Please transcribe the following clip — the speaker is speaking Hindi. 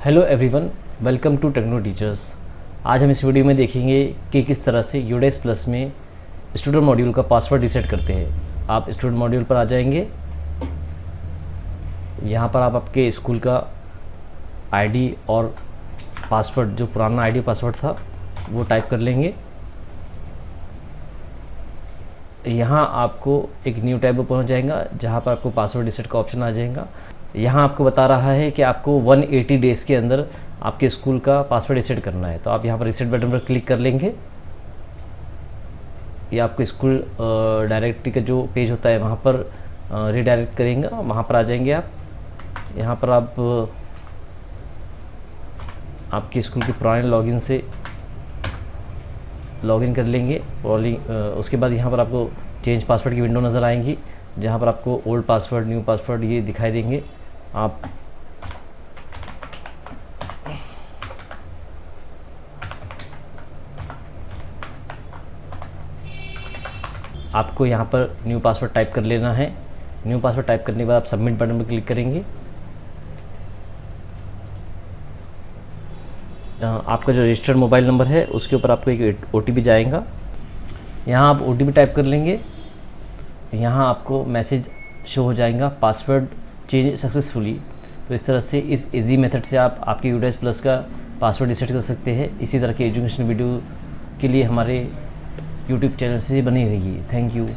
Hello everyone, welcome to Techno Teachers. आज हम इस वीडियो में देखेंगे कि किस तरह से यूडेस प्लस में स्टूडेंट मॉड्यूल का पासवर्ड रीसेट करते हैं। आप स्टूडेंट मॉड्यूल पर आ जाएंगे। यहाँ पर आप आपके स्कूल का आईडी और पासवर्ड, जो पुराना आईडी पासवर्ड था, वो टाइप कर लेंगे। यहाँ आपको एक न्यू टैब ओपन हो जाएगा जहाँ पर आपको पासवर्ड रीसेट का ऑप्शन आ जाएगा। यहाँ आपको बता रहा है कि आपको 180 डेज़ के अंदर आपके स्कूल का पासवर्ड रीसेट करना है। तो आप यहाँ पर रीसेट बटन पर क्लिक कर लेंगे। ये आपको स्कूल डायरेक्टरी का जो पेज होता है वहाँ पर रीडायरेक्ट करेंगे। वहाँ पर आ जाएंगे आप। यहाँ पर आप आपके स्कूल के पुराने लॉगिन से लॉगिन कर लेंगे। उसके बाद यहाँ पर आपको चेंज पासवर्ड की विंडो नज़र आएंगी जहाँ पर आपको ओल्ड पासवर्ड, न्यू पासवर्ड ये दिखाई देंगे। आपको यहाँ पर न्यू पासवर्ड टाइप कर लेना है। न्यू पासवर्ड टाइप करने के बाद आप सबमिट बटन पर क्लिक करेंगे। आपका जो रजिस्टर्ड मोबाइल नंबर है उसके ऊपर आपको एक OTP जाएगा। यहाँ आप OTP टाइप कर लेंगे। यहाँ आपको मैसेज शो हो जाएगा, पासवर्ड चेंज सक्सेसफुली। तो इस तरह से, इस इजी मेथड से आप आपके यूडेस प्लस का पासवर्ड रीसेट कर सकते हैं। इसी तरह के एजुकेशन वीडियो के लिए हमारे यूट्यूब चैनल से बने रहिए। Thank you.